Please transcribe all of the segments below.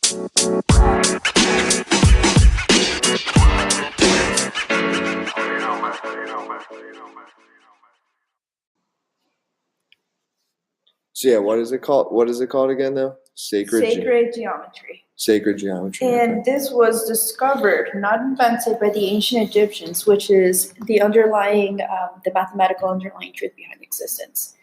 So yeah, what is it called? What is it called again though? Sacred geometry. Sacred geometry. And this was discovered, not invented, by the ancient Egyptians, which is the underlying, the mathematical underlying truth behind existence.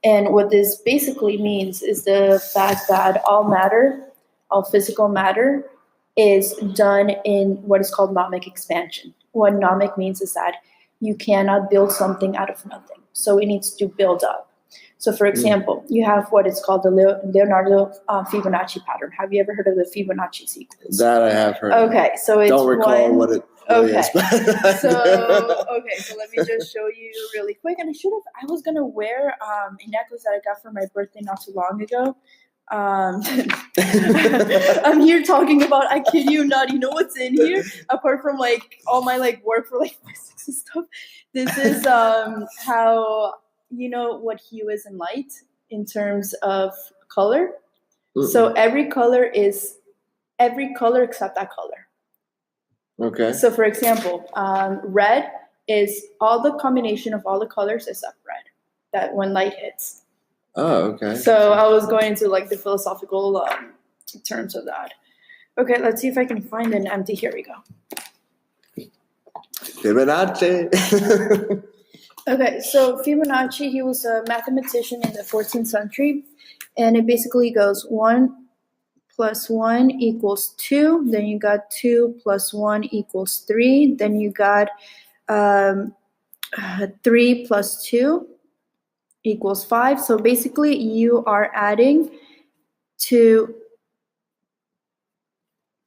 And what this basically means is the fact that all matter, all physical matter, is done in what is called nomic expansion. What nomic means is that you cannot build something out of nothing. So it needs to build up. So, for example, you have what is called the Leonardo Fibonacci pattern. Have you ever heard of the Fibonacci sequence? That I have heard. Okay, so it's don't recall what it really is. So let me just show you really quick. And I was gonna wear a necklace that I got for my birthday not too long ago. I'm here talking about, I kid you not, you know what's in here? Apart from like all my like work for like physics and stuff. This is how, you know what hue is in light in terms of color. So every color except that color. Okay. So for example, red is all the combination of all the colors except red, that when light hits. Oh, okay. So I was going into like the philosophical terms of that. Okay, let's see if I can find an empty. Here we go. Fibonacci. Okay, so Fibonacci, he was a mathematician in the 14th century, and it basically goes 1 plus 1 equals 2, then you got 2 plus 1 equals 3, then you got 3 plus 2 equals 5. So basically you are adding to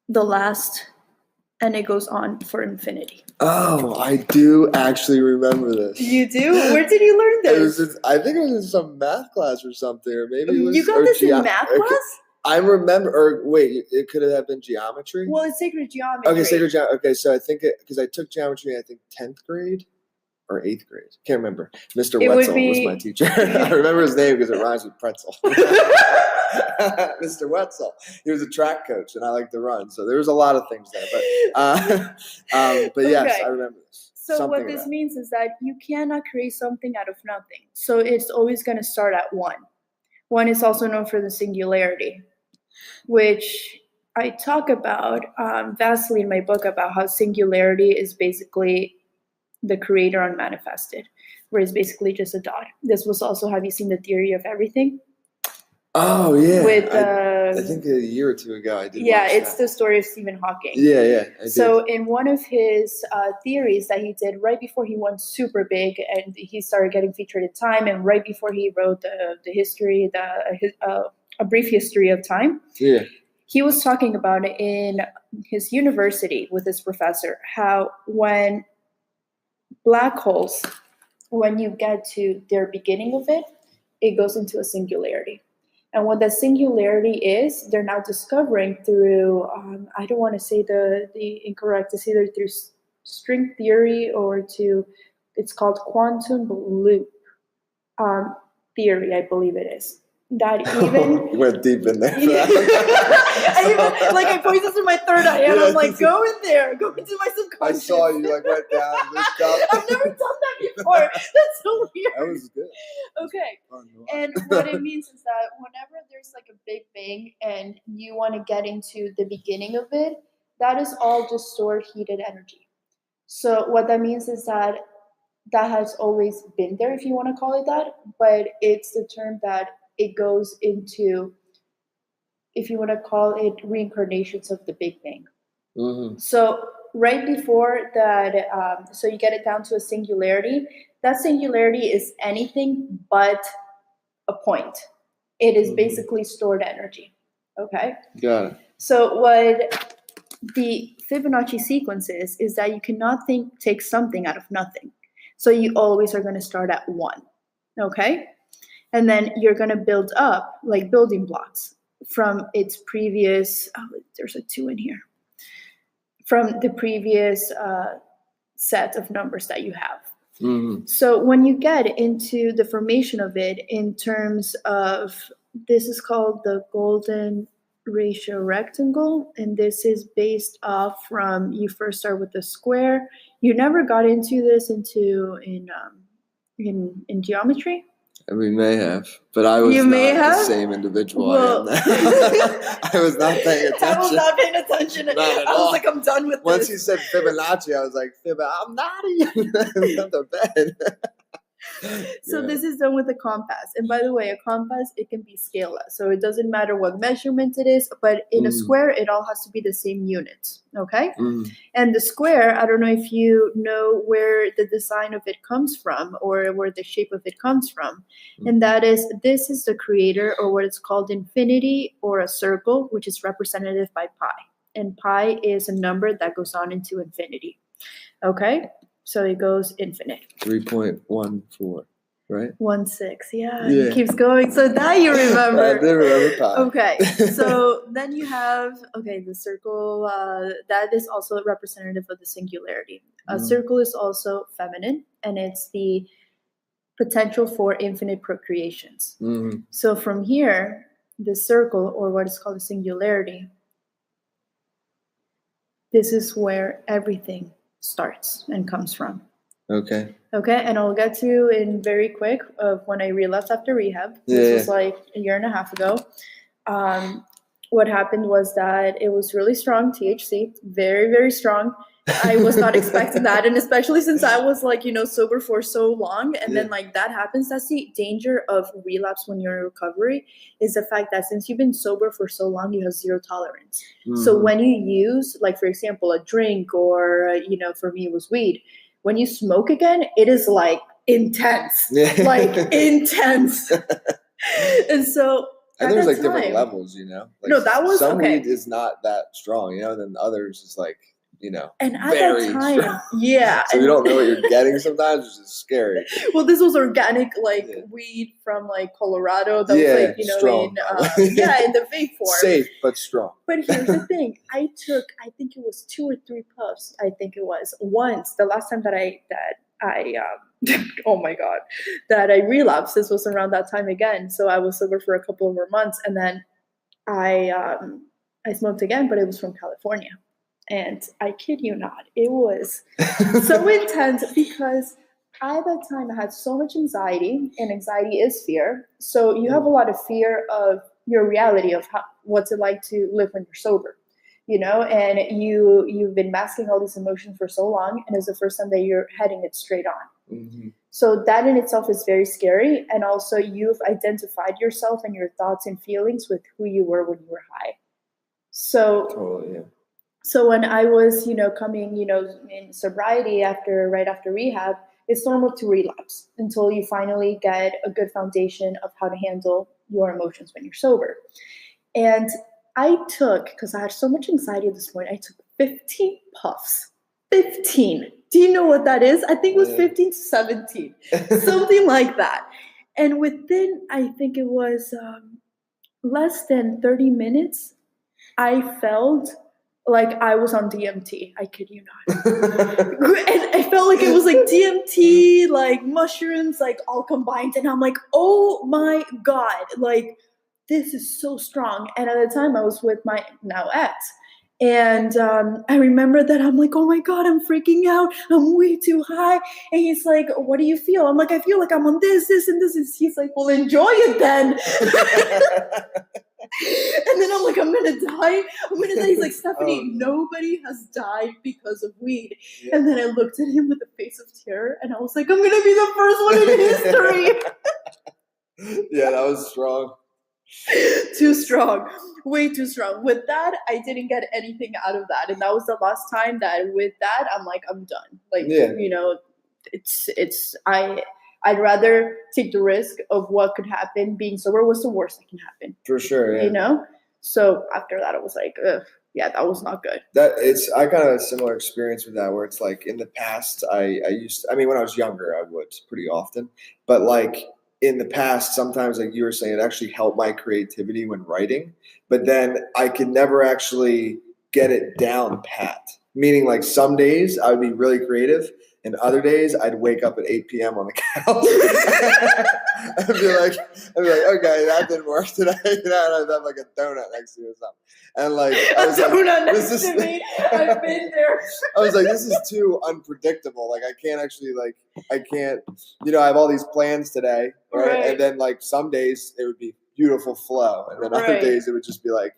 the last, and it goes on for infinity. Oh, I do actually remember this. You do? Where did you learn this? I think it was in some math class or something, or maybe it was. You got this in math class? I remember, or wait, it could have been geometry. Well, it's sacred geometry. Okay, sacred geometry. Okay, so I think because I took geometry, I think 10th grade or 8th grade. Can't remember. Mr. Wetzel was my teacher. I remember his name because it rhymes with pretzel. Mr. Wetzel. He was a track coach, and I liked to run. So there was a lot of things there, but yes, I remember this. So what this means is that you cannot create something out of nothing. So it's always going to start at 1. 1 is also known for the singularity, which I talk about vastly in my book about how singularity is basically the creator unmanifested, where it's basically just a dot. This was also, have you seen the theory of everything? Oh yeah, with I think a year or two ago I did. Yeah, it's the story of Stephen Hawking. Yeah, I did. So in one of his theories that he did right before he went super big and he started getting featured in Time, and right before he wrote the history, a brief history of time. Yeah. He was talking about it in his university with his professor, how when black holes, when you get to their beginning of it, it goes into a singularity. And what that singularity is, they're now discovering through, I don't want to say the incorrect, it's either through string theory or it's called quantum loop theory, I believe it is. That even you went deep in there. I pointed this in my third eye, and I'm like, go in there, go into my subconscious. I saw you went down, looked up. I've never done that before. That's so weird. That was good. Okay. And what it means is that whenever there's like a big bang and you want to get into the beginning of it, that is all just stored heated energy. So what that means is that has always been there, if you want to call it that, but it's the term that it goes into, if you want to call it, reincarnations of the Big Bang. Mm-hmm. So right before that, so you get it down to a singularity. That singularity is anything but a point. It is basically stored energy. Okay? Got it. So what the Fibonacci sequence is that you cannot take something out of nothing. So you always are going to start at 1. Okay? And then you're going to build up like building blocks from its previous, there's a 2 in here, from the previous set of numbers that you have. Mm-hmm. So when you get into the formation of it in terms of, this is called the golden ratio rectangle, and this is based off from you first start with the square. You never got into this in geometry. We may have, but I was You not may the have? same individual Well- I am now. I was not paying attention. I was not paying attention. Not at I was all. like, I'm done with Once this. you said Fibonacci, I was like, I'm not even on the bed. So Yeah. this is done with a compass. And by the way, a compass, it can be scaleless. So it doesn't matter what measurement it is, but in a square, it all has to be the same unit. Okay? Mm. And the square, I don't know if you know where the design of it comes from or where the shape of it comes from. And that is, this is the creator, or what it's called infinity, or a circle, which is represented by pi. And pi is a number that goes on into infinity. Okay? So it goes infinite. 3.14, right? 1.6. Yeah, Yeah. it keeps going. So now you remember. I did remember pi. Okay, so then you have, the circle, that is also representative of the singularity. A circle is also feminine, and it's the potential for infinite procreations. Mhm. So from here, the circle, or what is called the singularity, this is where everything starts and comes from. Okay. Okay, and I'll get to in very quick of when I relapsed after rehab. This was like a year and a half ago. What happened was that it was really strong THC, very, very strong. I was not expecting that, and especially since I was sober for so long, and then that happens. That's the danger of relapse when you're in recovery, is the fact that since you've been sober for so long, you have zero tolerance. Mm-hmm. So when you use, for example, a drink, or for me it was weed. When you smoke again, it is intense, intense. And so and there's different levels, No, that was some okay. weed is not that strong, then others is and at very that time, strong. yeah. So you don't know what you're getting sometimes, which is scary. Well, this was organic, weed from Colorado. That was strong, in the vape form. Safe but strong. But here's the thing: I think it was 2 or 3 puffs. I think it was once. The last time that I oh my god, that I relapsed. This was around that time again. So I was sober for a couple of more months, and then I smoked again, but it was from California. And I kid you not, it was so intense because at that time I had so much anxiety, and anxiety is fear. So you have a lot of fear of your reality, of what's it like to live when you're sober, and you've been masking all these emotions for so long, and it's the first time that you're heading it straight on. Mm-hmm. So that in itself is very scary. And also you've identified yourself and your thoughts and feelings with who you were when you were high. So totally, yeah. So when I was, coming, in sobriety right after rehab, it's normal to relapse until you finally get a good foundation of how to handle your emotions when you're sober. And I took, because I had so much anxiety at this point, I took 15 puffs. 15. Do you know what that is? I think it was 15 to 17, something like that. And within, I think it was less than 30 minutes, I felt like I was on DMT. I kid you not. And I felt like it was DMT, mushrooms, all combined. And I'm like, oh my God, this is so strong. And at the time I was with my now ex. And I remember that I'm like, oh my God, I'm freaking out. I'm way too high. And he's like, what do you feel? I'm like, I feel like I'm on this, and this. And he's like, well, enjoy it then. And then I'm like, I'm gonna die. He's like, Stephanie, nobody has died because of weed. Yeah. And then I looked at him with a face of terror, and I was like, I'm gonna be the first one in history. Yeah, that was strong. Too strong, way too strong. With that, I didn't get anything out of that, and that was the last time that with that, I'm like, I'm done. I'd rather take the risk of what could happen. Being sober was the worst that can happen. For sure, yeah. So after that, I was like, ugh, yeah, that was not good. I got a similar experience with that, where it's in the past, when I was younger, I would pretty often, but in the past, sometimes you were saying, it actually helped my creativity when writing, but then I could never actually get it down pat. Meaning some days I would be really creative, And other days, I'd wake up at 8 p.m. on the couch. I'd be like, okay, that didn't work today. And I'd have like a donut next to me or something. And like, I was like, next to me. I've been there. I was like, this is too unpredictable. Like, I can't actually, like, I have all these plans today, right? And then, like, some days it would be beautiful flow. And then other days it would just be like,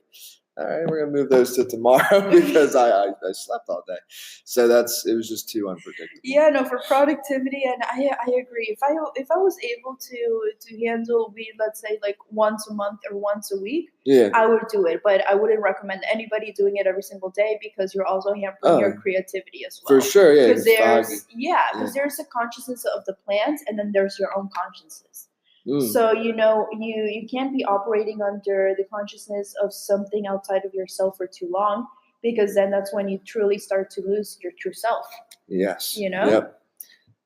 all right, we're going to move those to tomorrow because I slept all day. So it was just too unpredictable. Yeah, no, for productivity, and I agree. If I was able to handle weed, let's say like once a month or once a week, I would do it. But I wouldn't recommend anybody doing it every single day because you're also hampering your creativity as well. For sure, yeah. Because there's a consciousness of the plants, and then there's your own consciousness. So, you can't be operating under the consciousness of something outside of yourself for too long, because then that's when you truly start to lose your true self. Yes. Yep.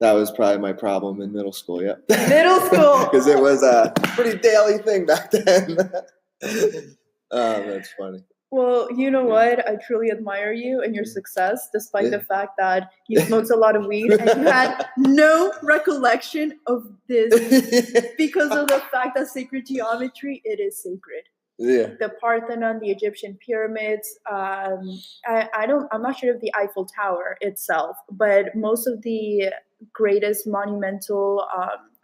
That was probably my problem in middle school. Yep. Middle school. Because it was a pretty daily thing back then. That's funny. Well, you know what? I truly admire you and your success, despite the fact that you smoked a lot of weed and you had no recollection of this because of the fact that sacred geometry, it is sacred. Yeah. The Parthenon, the Egyptian pyramids. I'm not sure of the Eiffel Tower itself, but most of the greatest monumental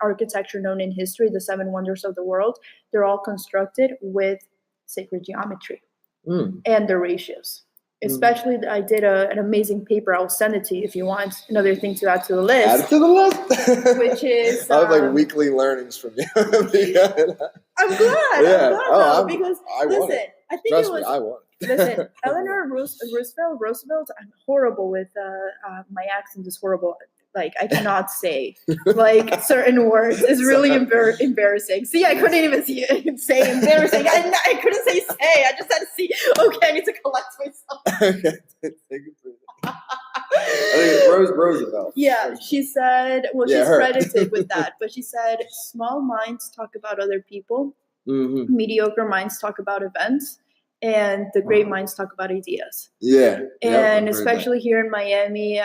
architecture known in history, the 7 wonders of the world, they're all constructed with sacred geometry. And the ratios. Especially, I did an amazing paper. I'll send it to you if you want another thing to add to the list. Add it to the list. Which is... I have like weekly learnings from you. I'm glad. Because, listen, I think Trust it was... me, I won. Listen, Eleanor Roosevelt, I'm horrible with... my accent is horrible. Like, I cannot say, like, certain words. It's really embarrassing. See, I couldn't even say embarrassing. I couldn't say. I just had to see. Okay, I need to collect myself. Okay, take it for I think Roosevelt. Yeah, she said, well, she's credited with that, but she said, small minds talk about other people, mediocre minds talk about events, and the great minds talk about ideas. Yeah. And especially here in Miami,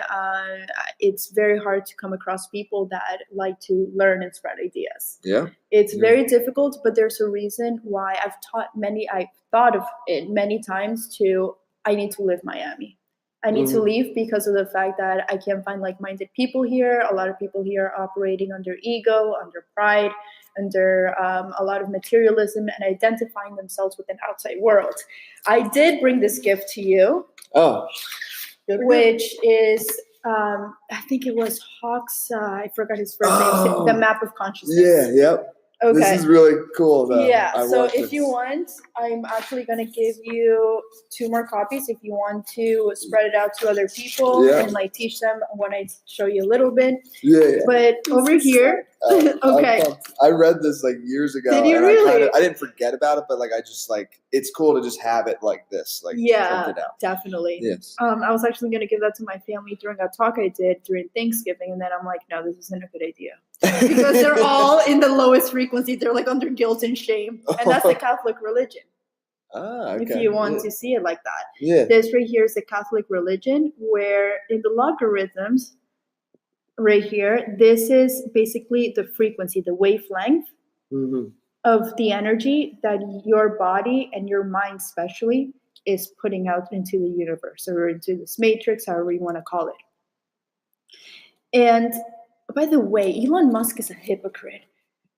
it's very hard to come across people that like to learn and spread ideas. Yeah. It's very difficult, but there's a reason why I've thought of it many times I need to leave Miami. I need to leave because of the fact that I can't find like-minded people here. A lot of people here are operating under ego, under pride, under a lot of materialism and identifying themselves with an outside world. I did bring this gift to you. Oh. Which is, I think it was Hawk's, I forgot his first name, The Map of Consciousness. Yeah, yep. Okay. This is really cool, though. Yeah, so if you want, I'm actually going to give you 2 more copies if you want to spread it out to other people and like teach them when I show you a little bit. Yeah. But over here, okay. I read this like years ago. Did you really? I didn't forget about it, but like I just like it's cool to just have it like this, like printed out. Definitely. Yes. I was actually going to give that to my family during a talk I did during Thanksgiving, and then I'm like, no, this isn't a good idea. Because they're all in the lowest frequency. They're like under guilt and shame. And that's the Catholic religion. Okay. If you want to see it like that. Yeah. This right here is the Catholic religion, where in the logarithms, right here, this is basically the frequency, the wavelength of the energy that your body and your mind especially is putting out into the universe or into this matrix, however you want to call it. And by the way, Elon Musk is a hypocrite.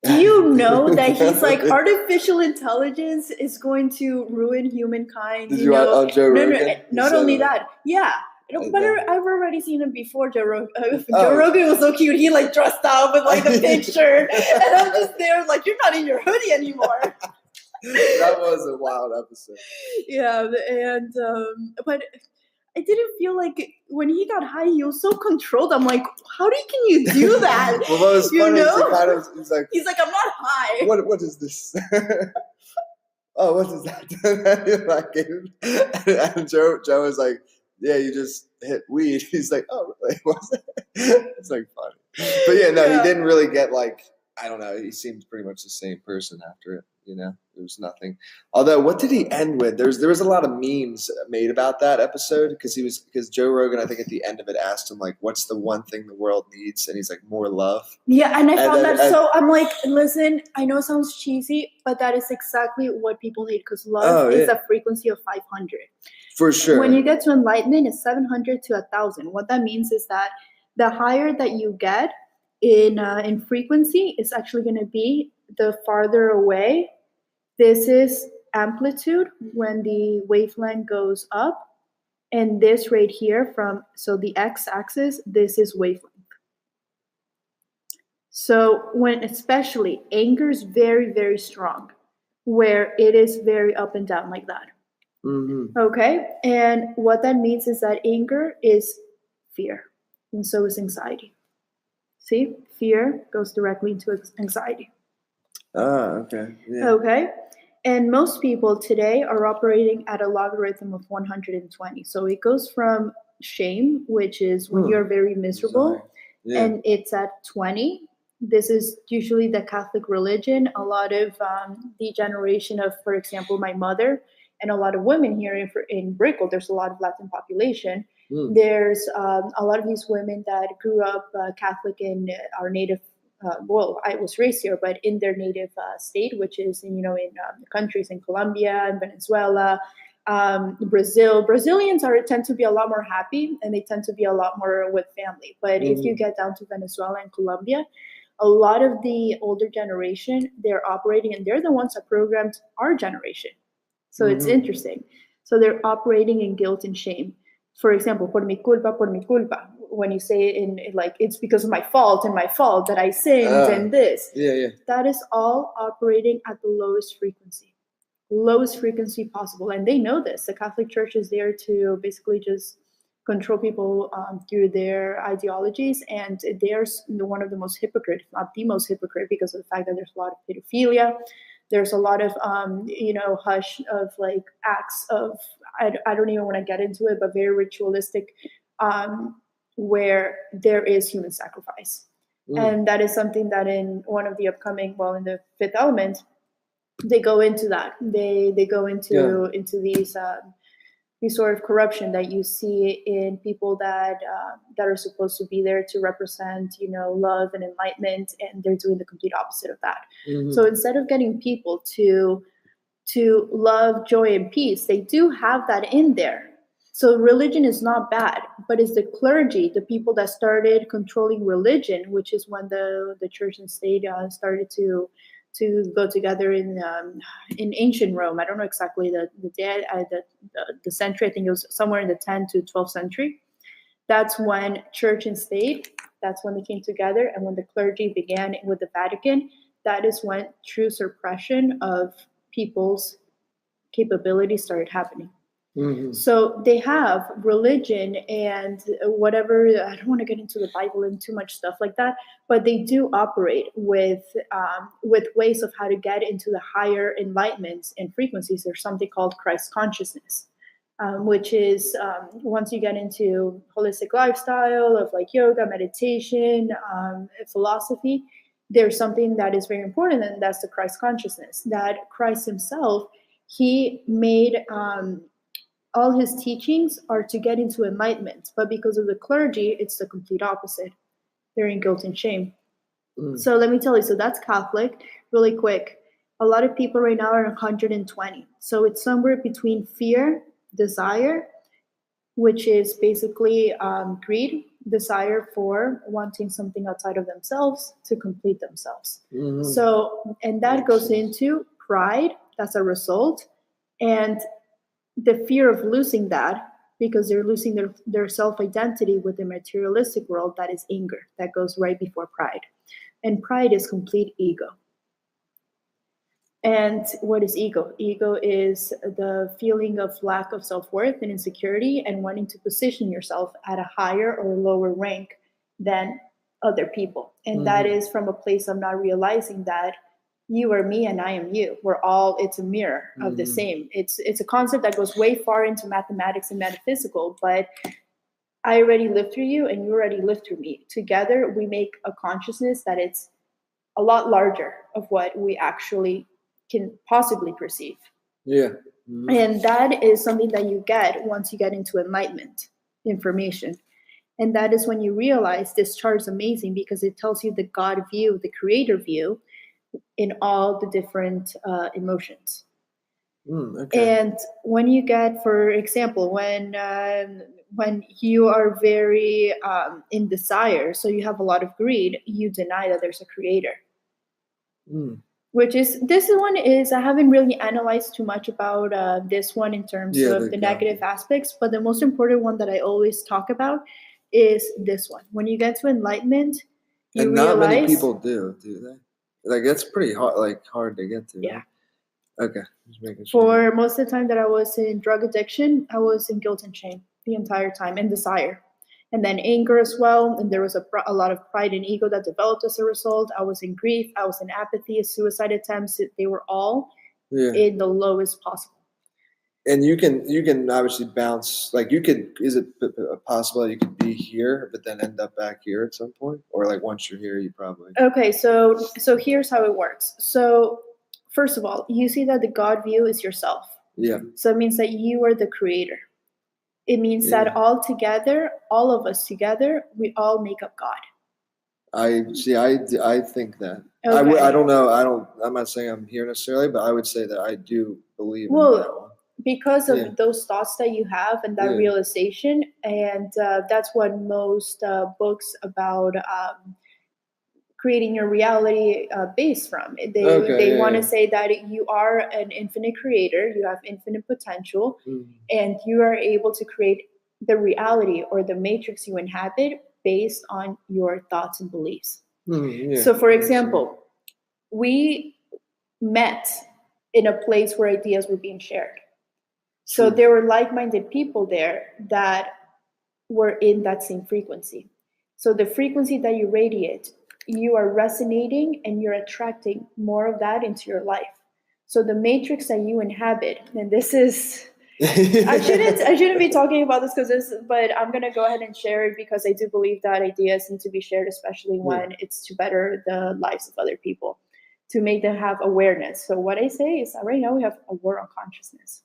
Do you know that he's like artificial intelligence is going to ruin humankind? Did you on Joe Rogan? No, not only that. Yeah. But I've already seen him before, Joe Rogan. Joe Rogan was so cute. He like dressed up with like a pink shirt. And I'm just there like, you're not in your hoodie anymore. That was a wild episode. Yeah. And, but I didn't feel like when he got high, he was so controlled. I'm like, can you do that? Well, what was funny he's like, I'm not high. What is this? Oh, what is that? And Joe was like, yeah, you just hit weed. He's like, oh, really? Was it? It's like funny. But yeah, no, he didn't really get like, I don't know. He seemed pretty much the same person after it. There was nothing. Although, what did he end with? There was a lot of memes made about that episode because Joe Rogan, I think at the end of it, asked him like, "What's the one thing the world needs?" And he's like, "More love." Yeah, and I found then- that so. I'm like, listen, I know it sounds cheesy, but that is exactly what people need because love is a frequency of 500. For sure. When you get to enlightenment, it's 700 to 1,000. What that means is that the higher that you get in frequency, is actually going to be the farther away. This is amplitude when the wavelength goes up, and this right here so the x-axis, this is wavelength. So when especially anger is very, very strong, where it is very up and down like that. Mm-hmm. Okay, and what that means is that anger is fear, and so is anxiety. See, fear goes directly into anxiety. Okay. Yeah. Okay. And most people today are operating at a logarithm of 120. So it goes from shame, which is when you're very miserable, and it's at 20. This is usually the Catholic religion. A lot of the generation of, for example, my mother and a lot of women here in Brickell, there's a lot of Latin population. There's a lot of these women that grew up Catholic in our native I was raised here, but in their native state, which is in countries in Colombia and Venezuela, Brazil. Brazilians tend to be a lot more happy, and they tend to be a lot more with family. But if you get down to Venezuela and Colombia, a lot of the older generation, they're operating, and they're the ones that programmed our generation. So it's interesting. So they're operating in guilt and shame. For example, por mi culpa, when you say it's because of my fault that I sinned and this. Yeah. That is all operating at the lowest frequency possible. And they know this. The Catholic Church is there to basically just control people through their ideologies. And they're one of the most hypocrite, if not the most hypocrite, because of the fact that there's a lot of pedophilia. There's a lot of, hush of acts of, I don't even want to get into it, but very ritualistic, where there is human sacrifice. And that is something that in one of the upcoming, in the Fifth Element, they go into that. They go into these sort of corruption that you see in people that are supposed to be there to represent, love and enlightenment, and they're doing the complete opposite of that. So instead of getting people to love, joy, and peace, they do have that in there. So religion is not bad, but it's the clergy, the people that started controlling religion, which is when the church and state started to go together in ancient Rome. I don't know exactly the century. I think it was somewhere in the 10th to 12th century. That's when church and state, that's when they came together. And when the clergy began with the Vatican, that is when true suppression of people's capabilities started happening. So they have religion and whatever. I don't want to get into the Bible and too much stuff like that, but they do operate with ways of how to get into the higher enlightenments and frequencies. There's something called Christ consciousness, which is once you get into holistic lifestyle of yoga, meditation, philosophy, there's something that is very important, and that's the Christ consciousness. That Christ himself, he made all his teachings are to get into enlightenment, but because of the clergy, it's the complete opposite. They're in guilt and shame. So let me tell you, so that's Catholic. Really quick, a lot of people right now are 120. So it's somewhere between fear, desire, which is basically greed, desire for wanting something outside of themselves to complete themselves. So, and that goes into pride, that's a result, and the fear of losing that, because they're losing their self-identity with the materialistic world, that is anger. That goes right before pride. And pride is complete ego. And what is ego? Ego is the feeling of lack of self-worth and insecurity and wanting to position yourself at a higher or lower rank than other people. And that is from a place of not realizing that you are me and I am you. It's a mirror of the same. It's a concept that goes way far into mathematics and metaphysical, but I already lived through you and you already lived through me. Together, we make a consciousness that it's a lot larger of what we actually can possibly perceive. Yeah. Mhm. And that is something that you get once you get into enlightenment information. And that is when you realize this chart is amazing because it tells you the God view, the creator view in all the different emotions. Okay. And when you get, for example, when you are very in desire, so you have a lot of greed, you deny that there's a creator. Mm. Which is, this one is, I haven't really analyzed too much about this one in terms Yeah, of the negative aspects, but the most important one that I always talk about is this one. When you get to enlightenment, you And not realize, many people do they? Like that's pretty hard to get to. Yeah. Right? Okay, just making sure. For most of the time that I was in drug addiction, I was in guilt and shame the entire time, and desire. And then anger as well. And there was a lot of pride and ego that developed as a result. I was in grief. I was in apathy, suicide attempts. They were all in the lowest possible. And you can obviously bounce, like you could, is it possible you could be here but then end up back here at some point, or like once you're here you probably Okay, so here's how it works. So first of all, you see that the God view is yourself. Yeah. So it means that you are the creator. It means that all together, all of us together, we all make up God. I think that. Okay. I don't know. I'm not saying I'm here necessarily, but I would say that I do believe in that one. Because of those thoughts that you have and that realization, and that's what most books about creating your reality based from. They want to say that you are an infinite creator, you have infinite potential, and you are able to create the reality or the matrix you inhabit based on your thoughts and beliefs. So, for example, we met in a place where ideas were being shared. So there were like-minded people there that were in that same frequency. So the frequency that you radiate, you are resonating and you're attracting more of that into your life. So the matrix that you inhabit, and this is, I shouldn't be talking about this but I'm gonna go ahead and share it because I do believe that ideas need to be shared, especially when it's to better the lives of other people, to make them have awareness. So what I say is that right now we have a war on consciousness,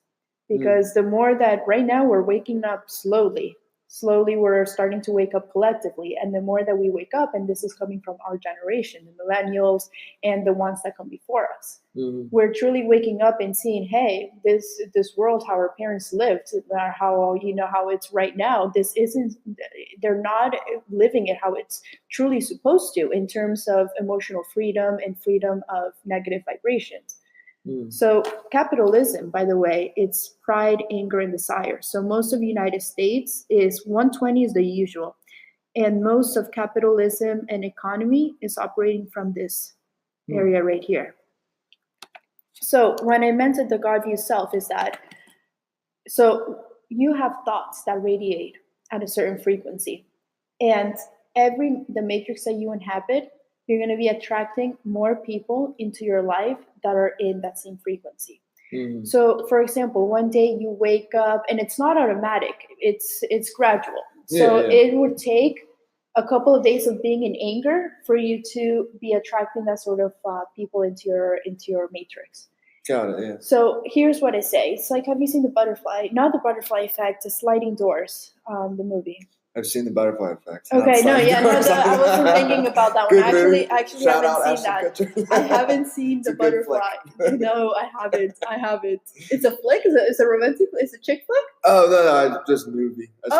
because the more that right now we're waking up slowly we're starting to wake up collectively, and the more that we wake up, and this is coming from our generation, the millennials and the ones that come before us, we're truly waking up and seeing, hey, this world, how our parents lived, how how it's right now, this isn't, they're not living it how it's truly supposed to in terms of emotional freedom and freedom of negative vibrations. So capitalism, by the way, it's pride, anger, and desire. So most of the United States is 120 is the usual. And most of capitalism and economy is operating from this area right here. So when I mentioned the God view self is that, so you have thoughts that radiate at a certain frequency. And the matrix that you inhabit, you're going to be attracting more people into your life that are in that same frequency. So, for example, one day you wake up, and it's not automatic; it's gradual. So it would take a couple of days of being in anger for you to be attracting that sort of people into your matrix. Got it. Yeah. So here's what I say: it's like, have you seen the butterfly? Not the butterfly effect, the sliding doors, the movie. I've seen the butterfly effect. Okay, I wasn't thinking about that one. Actually, I haven't seen that. I haven't seen the butterfly. No, I haven't. It's a flick. It's a romantic. It's a chick flick. Oh no, just movie. I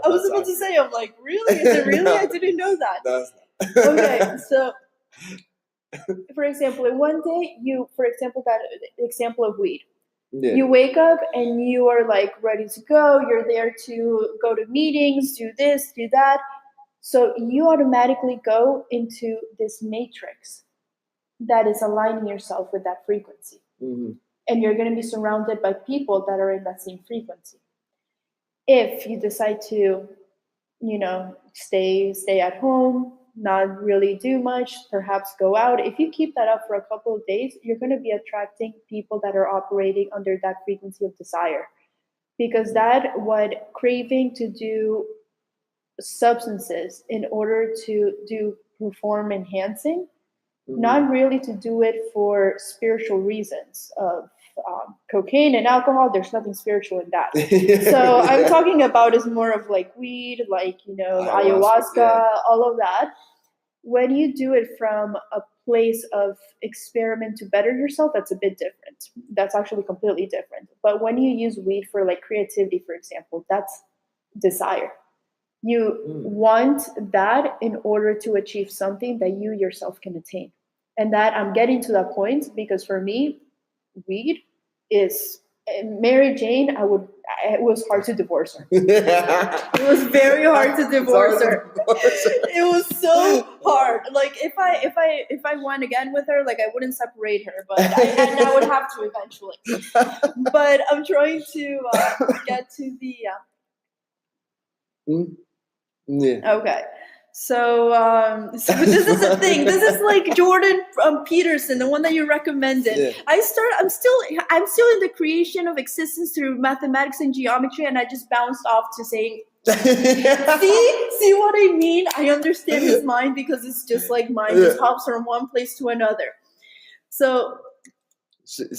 was about to say. I'm like, really? Is it really? I didn't know that. No, it's not. Okay, so for example, one day that example of weed. Yeah. You wake up and you are like ready to go. You're there to go to meetings, do this, do that. So you automatically go into this matrix that is aligning yourself with that frequency. And you're going to be surrounded by people that are in that same frequency. If you decide to, stay at home, not really do much, perhaps go out. If you keep that up for a couple of days, you're going to be attracting people that are operating under that frequency of desire. Because what craving to do substances in order to do perform enhancing not really to do it for spiritual reasons of cocaine and alcohol. There's nothing spiritual in that. So I'm talking about is more of like weed, like, ayahuasca, yeah. all of that. When you do it from a place of experiment to better yourself, that's a bit different. That's actually completely different. But when you use weed for like creativity, for example, that's desire. You want that in order to achieve something that you yourself can attain. And that I'm getting to that point because for me, weed is Mary Jane. It was hard to divorce her. It was very hard to divorce her. It was so hard. Like if I went again with her, like I wouldn't separate her, but I would have to eventually. But I'm trying to get to the. Yeah. Okay. So this is the thing. This is like Jordan Peterson, the one that you recommended. Yeah. I'm still in the creation of existence through mathematics and geometry, and I just bounced off to saying, see what I mean? I understand his mind because it's just like mine just hops from one place to another. So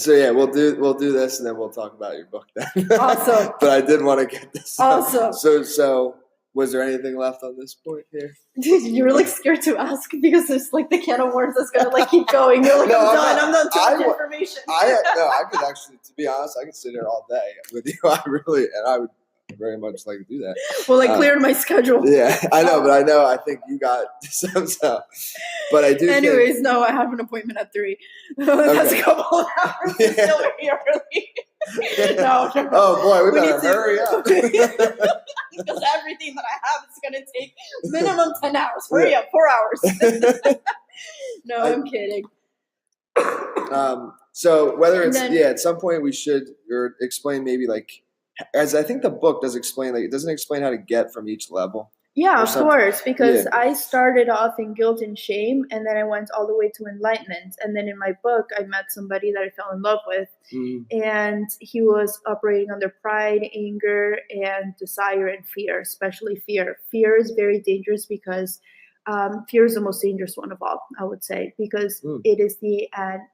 yeah, we'll do this, and then we'll talk about your book then. Awesome. But I did want to get this. Awesome. So. Was there anything left on this point here? You were like scared to ask because it's like the can of worms that's gonna like keep going. You're like, I'm done too much information. I could actually, to be honest, I could sit here all day with you. I would very much like to do that. Well, I cleared my schedule. Yeah, I know, but I think you got some stuff. But I do. Anyways, no, I have an appointment at 3. That's a couple of hours. I'm still here early. No. Oh boy, we better hurry up. Because everything that I have is going to take minimum 10 hours. Hurry up, 4 hours. No, I'm kidding. So whether it's at some point we should or explain maybe like, as I think the book does explain, like it doesn't explain how to get from each level. Yeah, of course, because I started off in guilt and shame, and then I went all the way to enlightenment. And then in my book, I met somebody that I fell in love with, and he was operating under pride, anger, and desire and fear, especially fear. Fear is very dangerous because fear is the most dangerous one of all, I would say, because it is the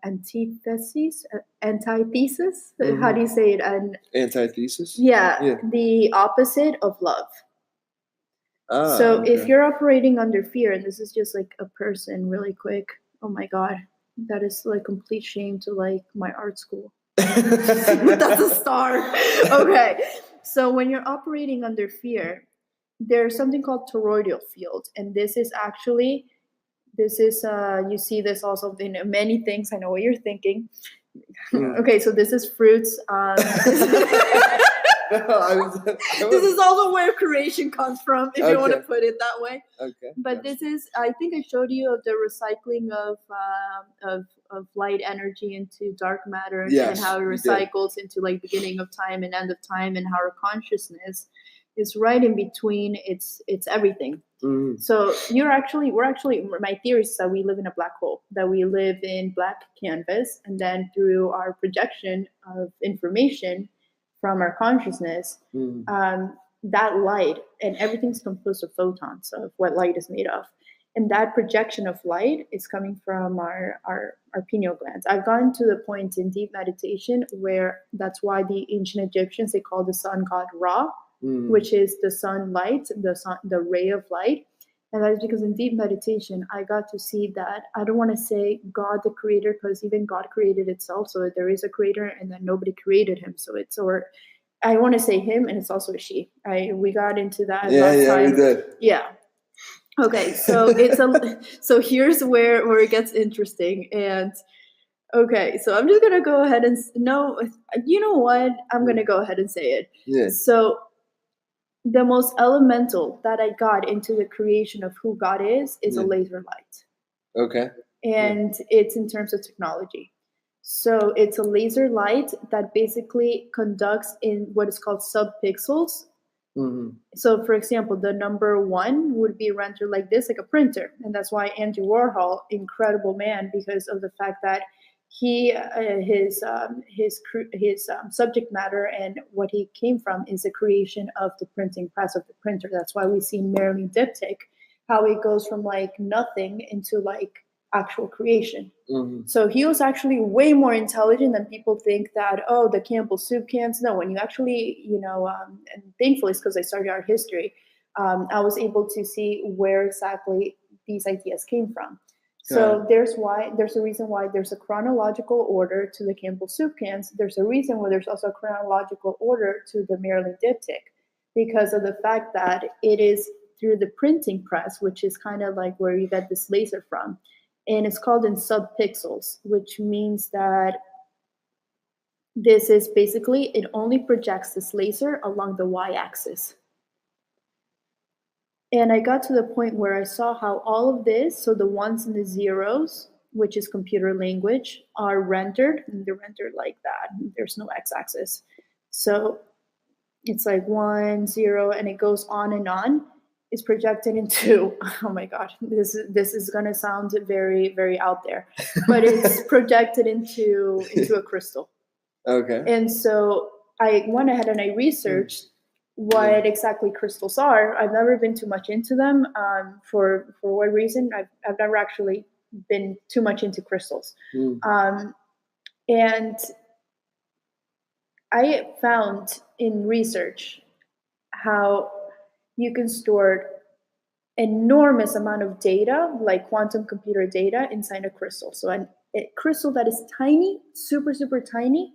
antithesis. How do you say it? Antithesis? Yeah, the opposite of love. So if you're operating under fear, and this is just like a person really quick, oh my God, that is like complete shame to like my art school. That's a star. Okay. So when you're operating under fear, there's something called toroidal field. And this is you see this also in many things. I know what you're thinking. Okay. So this is fruits. This is also where creation comes from, if you want to put it that way. Okay. But this is, I think I showed you of the recycling of light energy into dark matter, and how it recycles into like beginning of time and end of time, and how our consciousness is right in between. It's everything. So we're actually, my theory is that we live in a black hole, that we live in black canvas, and then through our projection of information from our consciousness, that light, and everything's composed of photons of what light is made of. And that projection of light is coming from our pineal glands. I've gotten to the point in deep meditation where that's why the ancient Egyptians, they call the sun god Ra, which is the sunlight, the ray of light. And that is because in deep meditation, I got to see that I don't want to say God the creator, because even God created itself. So there is a creator, and then nobody created him. So I want to say him, and it's also a she. We got into that last time. We did. Yeah. Okay. So so here's where it gets interesting. And okay, so I'm just gonna go ahead and you know what? I'm gonna go ahead and say it. Yeah. So the most elemental that I got into the creation of who God is a laser light. Okay. And it's in terms of technology. So it's a laser light that basically conducts in what is called subpixels. So for example, the number 1 would be rendered like this, like a printer. And that's why Andy Warhol, incredible man, because of the fact that his subject matter and what he came from is the creation of the printing press, of the printer. That's why we see Merlin Diptych, how it goes from like nothing into like actual creation. Mhm. So he was actually way more intelligent than people think that, oh, the Campbell soup cans. No, when you actually, and thankfully it's because I studied art history, I was able to see where exactly these ideas came from. So there's a reason why there's a chronological order to the Campbell soup cans. There's a reason why there's also a chronological order to the Maryland diptych, because of the fact that it is through the printing press, which is kind of like where you get this laser from. And it's called in subpixels, which means that this is basically, it only projects this laser along the y-axis. And I got to the point where I saw how all of this, so the ones and the zeros, which is computer language, are rendered, and they're rendered like that. There's no x-axis. So it's like 1, 0, and it goes on and on. Is projected into, oh my god, this is gonna sound very, very out there, but it's projected into a crystal. Okay. And so I went ahead and I researched what exactly crystals are. I've never been too much into them. For what reason? I've never actually been too much into crystals. And I found in research how you can store enormous amount of data, like quantum computer data, inside a crystal. So a crystal that is tiny, super, super tiny,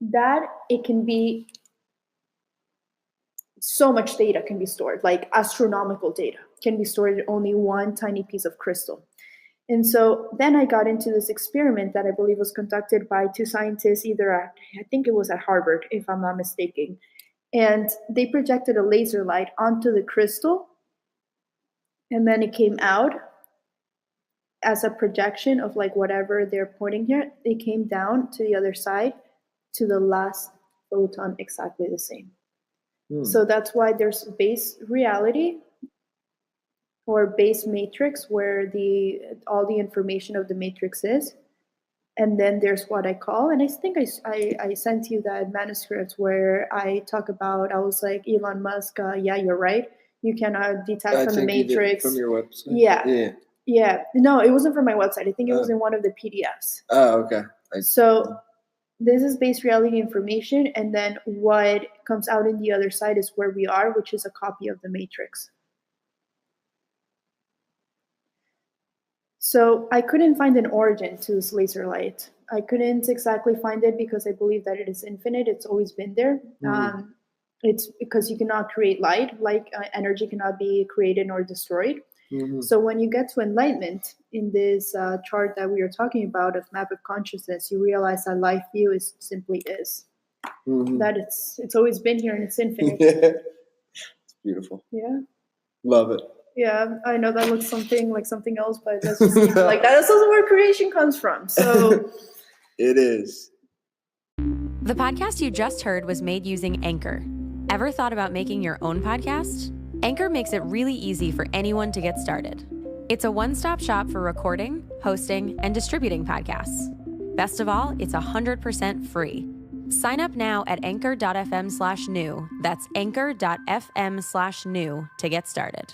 that it can be, so much data can be stored, like astronomical data can be stored in only one tiny piece of crystal. And so then I got into this experiment that I believe was conducted by two scientists, either at, I think it was at Harvard, if I'm not mistaken. And they projected a laser light onto the crystal, and then it came out as a projection of like whatever they're pointing here. It came down to the other side, to the last photon, exactly the same. So that's why there's base reality or base matrix, where all the information of the matrix is. And then there's what I call, and I think I sent you that manuscript where I talk about, I was like, Elon Musk, yeah, you're right. You cannot detect from the matrix. From your website? Yeah. No, it wasn't from my website. I think it was in one of the PDFs. Oh, okay. So this is base reality information, and then what comes out in the other side is where we are, which is a copy of the matrix. So I couldn't find an origin to this laser light. I couldn't exactly find it because I believe that it is infinite. It's always been there. It's because you cannot create light. Like energy cannot be created nor destroyed. So when you get to enlightenment in this chart that we are talking about of map of consciousness, you realize that life view is simply is. That it's always been here and it's infinite. It's beautiful. Yeah. Love it. Yeah, I know that looks something like something else, but that's just like that's also where creation comes from. So it is. The podcast you just heard was made using Anchor. Ever thought about making your own podcast? Anchor makes it really easy for anyone to get started. It's a one-stop shop for recording, hosting, and distributing podcasts. Best of all, it's 100% free. Sign up now at anchor.fm/new. That's anchor.fm/new to get started.